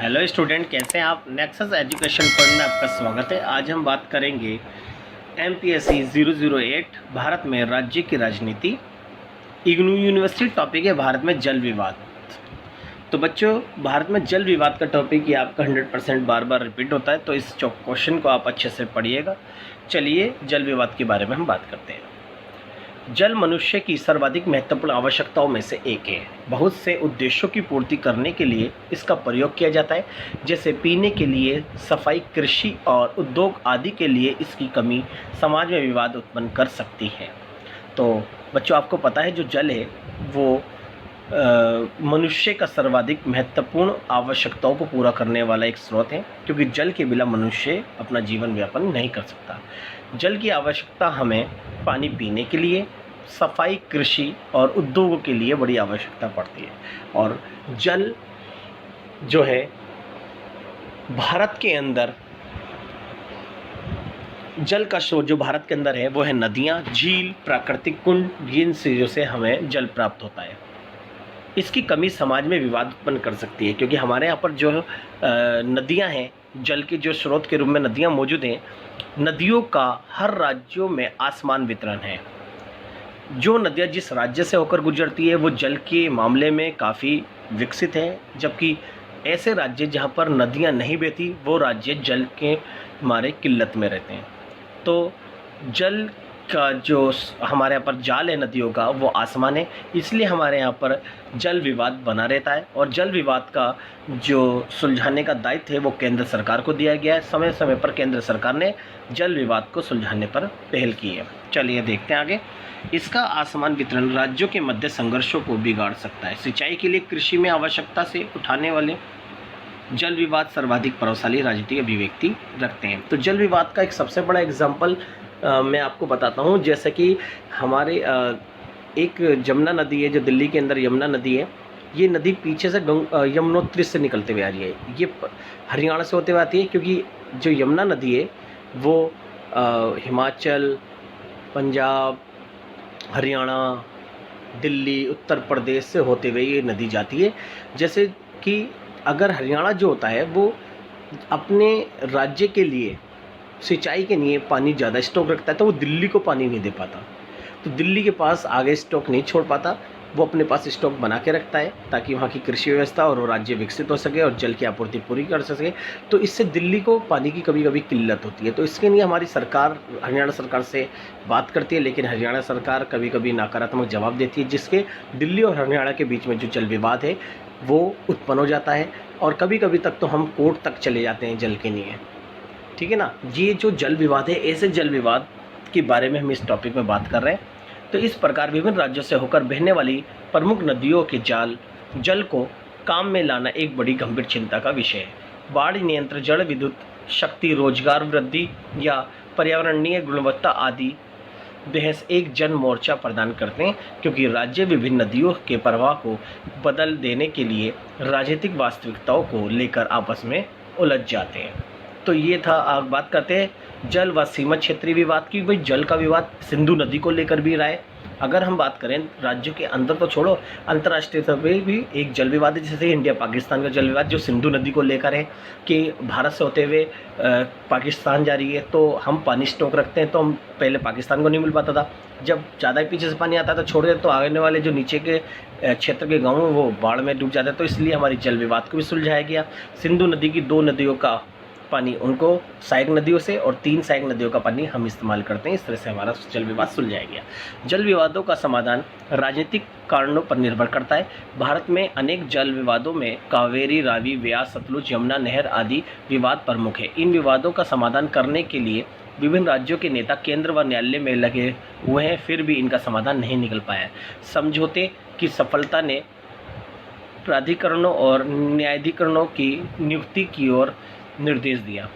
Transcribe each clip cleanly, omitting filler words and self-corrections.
Hello student, कैसे हैं आप। नेक्सस एजुकेशन पॉइंट में आपका स्वागत है। आज हम बात करेंगे MPSC 008 भारत में राज्य की राजनीति। इग्नू यूनिवर्सिटी टॉपिक है भारत में जल विवाद। तो बच्चों, भारत में जल विवाद का टॉपिक ये आपका 100% बार बार रिपीट होता है, तो इस क्वेश्चन को आप अच्छे से पढ़िएगा। चलिए जल विवाद के बारे में हम बात करते हैं। जल मनुष्य की सर्वाधिक महत्वपूर्ण आवश्यकताओं में से एक है। बहुत से उद्देश्यों की पूर्ति करने के लिए इसका प्रयोग किया जाता है, जैसे पीने के लिए, सफाई, कृषि और उद्योग आदि के लिए इसकी कमी समाज में विवाद उत्पन्न कर सकती है। तो बच्चों, आपको पता है जो जल है वो मनुष्य का सर्वाधिक महत्वपूर्ण आवश्यकताओं को पूरा करने वाला एक स्रोत है, क्योंकि जल के बिना मनुष्य अपना जीवन यापन नहीं कर सकता। जल की आवश्यकता हमें पानी पीने के लिए, सफाई, कृषि और उद्योगों के लिए बड़ी आवश्यकता पड़ती है। और जल जो है भारत के अंदर, जल का स्रोत जो भारत के अंदर है वो है नदियाँ, झील, प्राकृतिक कुंड, जिन चीज़ों से हमें जल प्राप्त होता है। इसकी कमी समाज में विवाद उत्पन्न कर सकती है, क्योंकि हमारे यहाँ पर जो नदियाँ हैं, जल के जो स्रोत के रूप में नदियाँ मौजूद हैं, नदियों का हर राज्यों में आसमान वितरण है। जो नदियाँ जिस राज्य से होकर गुजरती है वो जल के मामले में काफ़ी विकसित है, जबकि ऐसे राज्य जहाँ पर नदियाँ नहीं बहती वो राज्य जल के मारे किल्लत में रहते हैं। तो जल का जो हमारे यहाँ पर जाल है नदियों का वो आसमान है, इसलिए हमारे यहाँ पर जल विवाद बना रहता है। और जल विवाद का जो सुलझाने का दायित्व है वो केंद्र सरकार को दिया गया है। समय समय पर केंद्र सरकार ने जल विवाद को सुलझाने पर पहल की है। चलिए देखते हैं आगे। इसका आसमान वितरण राज्यों के मध्य संघर्षों को बिगाड़ सकता है। सिंचाई के लिए कृषि में आवश्यकता से उठाने वाले जल विवाद सर्वाधिक प्रभावशाली राजनीतिक अभिव्यक्ति रखते हैं। तो जल विवाद का एक सबसे बड़ा एग्जाम्पल मैं आपको बताता हूँ। जैसे कि हमारे एक यमुना नदी है, जो दिल्ली के अंदर यमुना नदी है। ये नदी पीछे से यमुनोत्री से निकलते हुए आ रही है। ये हरियाणा से होते हुए आती है, क्योंकि जो यमुना नदी है वो हिमाचल, पंजाब, हरियाणा, दिल्ली, उत्तर प्रदेश से होते हुए ये नदी जाती है। जैसे कि अगर हरियाणा जो होता है वो अपने राज्य के लिए सिंचाई के लिए पानी ज़्यादा स्टॉक रखता है, तो वो दिल्ली को पानी नहीं दे पाता। तो दिल्ली के पास आगे स्टॉक नहीं छोड़ पाता, वो अपने पास स्टॉक बना के रखता है ताकि वहाँ की कृषि व्यवस्था और वो राज्य विकसित हो सके और जल की आपूर्ति पूरी कर सके। तो इससे दिल्ली को पानी की कभी कभी किल्लत होती है। तो इसके लिए हमारी सरकार हरियाणा सरकार से बात करती है, लेकिन हरियाणा सरकार कभी कभी नकारात्मक जवाब देती है, जिसके दिल्ली और हरियाणा के बीच में जो जल विवाद है वो उत्पन्न हो जाता है। और कभी कभी तक तो हम कोर्ट तक चले जाते हैं जल के लिए। ठीक है ना। ये जो जल विवाद है, ऐसे जल विवाद के बारे में हम इस टॉपिक में बात कर रहे हैं। तो इस प्रकार विभिन्न राज्यों से होकर बहने वाली प्रमुख नदियों के जल को काम में लाना एक बड़ी गंभीर चिंता का विषय है। बाढ़ नियंत्रण, जल विद्युत शक्ति, रोजगार वृद्धि या पर्यावरणीय गुणवत्ता आदि बहस एक जन मोर्चा प्रदान करते हैं, क्योंकि राज्य विभिन्न नदियों के प्रवाह को बदल देने के लिए राजनीतिक वास्तविकताओं को लेकर आपस में उलझ जाते हैं। तो ये था। आप बात करते हैं जल व सीमा क्षेत्रीय विवाद की। भाई जल का विवाद सिंधु नदी को लेकर भी रहा है। अगर हम बात करें राज्यों के अंदर तो छोड़ो, अंतर्राष्ट्रीय स्तर पर भी एक जल विवाद है। जैसे इंडिया पाकिस्तान का जल विवाद जो सिंधु नदी को लेकर है, कि भारत से होते हुए पाकिस्तान जा रही है, तो हम पानी स्टॉक रखते हैं। तो हम पहले पाकिस्तान को नहीं मिल पाता था, जब ज़्यादा पीछे से पानी आता था छोड़ देते तो आने वाले जो नीचे के क्षेत्र के गाँव हैं वो बाढ़ में डूब जाते। तो इसलिए हमारी जल विवाद को भी सुलझाया गया। सिंधु नदी की 2 नदियों का पानी उनको सहायक नदियों से और 3 सहायक नदियों का पानी हम इस्तेमाल करते हैं। इस तरह से हमारा जल विवाद सुलझाया गया। जल विवादों का समाधान राजनीतिक कारणों पर निर्भर करता है। भारत में अनेक जल विवादों में कावेरी, रावी, व्यास, सतलुज, यमुना नहर आदि विवाद प्रमुख है। इन विवादों का समाधान करने के लिए विभिन्न राज्यों के नेता केंद्र व न्यायालय में लगे हुए हैं, फिर भी इनका समाधान नहीं निकल पाया। समझौते की सफलता ने प्राधिकरणों और न्यायाधिकरणों की नियुक्ति की ओर निर्देश दिया,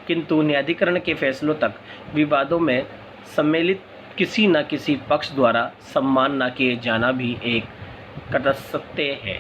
किंतु न्यायाधिकरण के फैसलों तक विवादों में सम्मिलित किसी न किसी पक्ष द्वारा सम्मान न किए जाना भी एक कटसत्य है।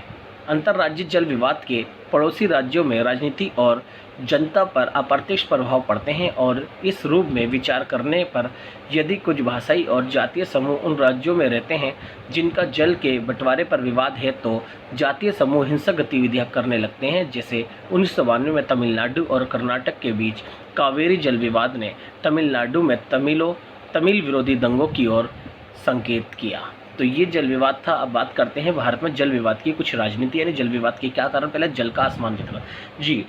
अंतर्राज्यीय जल विवाद के पड़ोसी राज्यों में राजनीति और जनता पर अप्रत्यक्ष प्रभाव पड़ते हैं और इस रूप में विचार करने पर यदि कुछ भाषाई और जातीय समूह उन राज्यों में रहते हैं जिनका जल के बंटवारे पर विवाद है तो जातीय समूह हिंसक गतिविधियां करने लगते हैं। जैसे 1992 में तमिलनाडु और कर्नाटक के बीच कावेरी जल विवाद ने तमिलनाडु में तमिल विरोधी दंगों की ओर संकेत किया। तो ये जल विवाद था। अब बात करते हैं भारत में जल विवाद की कुछ राजनीति, यानी जल विवाद के क्या कारण। पहले जल का आसमान वितरण। जी,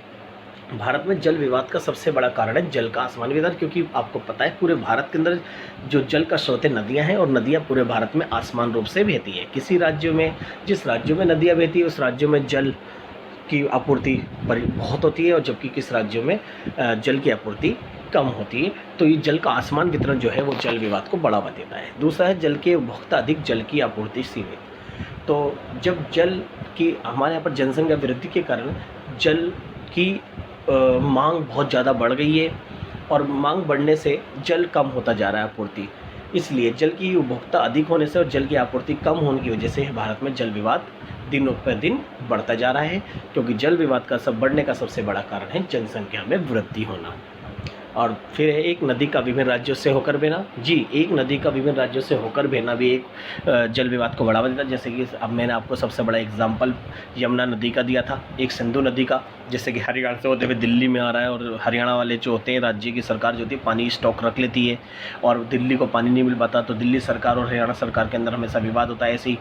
भारत में जल विवाद का सबसे बड़ा कारण है जल का आसमान वितरण, क्योंकि आपको पता है पूरे भारत के अंदर जो जल का स्रोत है नदियां हैं और नदियां पूरे भारत में आसमान रूप से बहती है। किसी राज्य में, जिस राज्यों में नदियां बहती है उस राज्यों में जल की आपूर्ति बहुत होती है और जबकि किस राज्यों में जल की आपूर्ति कम होती है। तो ये जल का आसमान वितरण जो है वो जल विवाद को बढ़ावा देता है। दूसरा है जल के उपभोक्ता अधिक, जल की आपूर्ति सीमित। तो जब जल की हमारे यहाँ पर जनसंख्या वृद्धि के कारण जल की मांग बहुत ज़्यादा बढ़ गई है और मांग बढ़ने से जल कम होता जा रहा है आपूर्ति। इसलिए जल की उपभोक्ता अधिक होने से और जल की आपूर्ति कम होने की वजह से भारत में जल विवाद दिनों पर दिन बढ़ता जा रहा है, क्योंकि जल विवाद का बढ़ने का सबसे बड़ा कारण है जनसंख्या में वृद्धि होना। और फिर है एक नदी का विभिन्न राज्यों से होकर बहना। जी, एक नदी का विभिन्न राज्यों से होकर बहना भी एक जल विवाद को बढ़ावा देता है। जैसे कि अब मैंने आपको सबसे बड़ा एग्जाम्पल यमुना नदी का दिया था, एक सिंधु नदी का, जैसे कि हरियाणा से होते हुए दिल्ली में आ रहा है और हरियाणा वाले जो होते हैं, राज्य की सरकार जो होती है पानी स्टॉक रख लेती है और दिल्ली को पानी नहीं मिल पाता, तो दिल्ली सरकार और हरियाणा सरकार के अंदर हमेशा विवाद होता है। ऐसे ही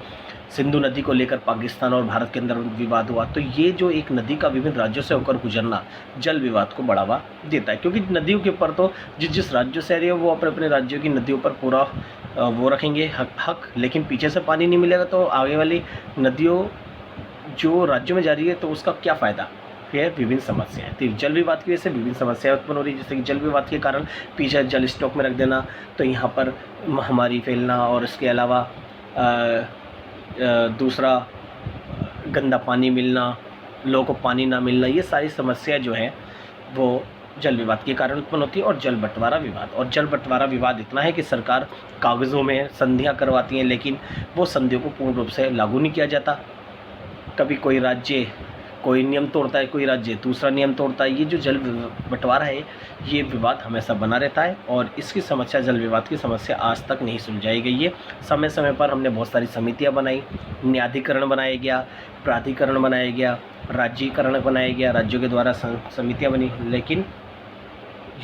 सिंधु नदी को लेकर पाकिस्तान और भारत के अंदर विवाद हुआ। तो ये जो एक नदी का विभिन्न राज्यों से होकर गुजरना जल विवाद को बढ़ावा देता है, क्योंकि नदियों के ऊपर तो जिस राज्यों से आ रही है वो अपने अपने राज्यों की नदियों पर पूरा वो रखेंगे हक, लेकिन पीछे से पानी नहीं मिलेगा तो आगे वाली नदियों जो राज्यों में जा रही है तो उसका क्या फ़ायदा। फिर विभिन्न समस्याएं, तो जल विवाद की वजह से विभिन्न समस्याएं उत्पन्न हो रही है। जैसे कि जल विवाद के कारण पीछे जल स्टॉक में रख देना, तो यहाँ पर महामारी फैलना और इसके अलावा दूसरा गंदा पानी मिलना, लोगों को पानी ना मिलना, ये सारी समस्या जो है वो जल विवाद के कारण उत्पन्न होती है। और जल बंटवारा विवाद, और जल बंटवारा विवाद इतना है कि सरकार कागज़ों में संधियां करवाती हैं लेकिन वो संधियों को पूर्ण रूप से लागू नहीं किया जाता। कभी कोई राज्य कोई नियम तोड़ता है, कोई राज्य दूसरा नियम तोड़ता है। ये जो जल बंटवारा है ये विवाद हमेशा बना रहता है और इसकी समस्या, जल विवाद की समस्या आज तक नहीं सुलझाई गई है। समय समय पर हमने बहुत सारी समितियां बनाई, न्यायाधिकरण बनाया गया, प्राधिकरण बनाया गया, राज्यीकरण बनाया गया, राज्यों के द्वारा समितियां बनी, लेकिन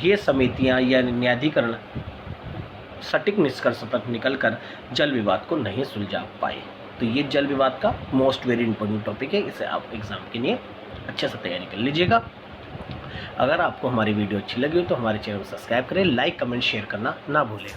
ये समितियां या न्यायाधिकरण सटीक निष्कर्ष पर निकलकर जल विवाद को नहीं सुलझा पाए। तो ये जल विवाद का मोस्ट वेरी इंपॉर्टेंट टॉपिक है, इसे आप एग्ज़ाम के लिए अच्छे से तैयारी कर लीजिएगा। अगर आपको हमारी वीडियो अच्छी लगी हो तो हमारे चैनल को सब्सक्राइब करें, लाइक कमेंट शेयर करना ना भूलें।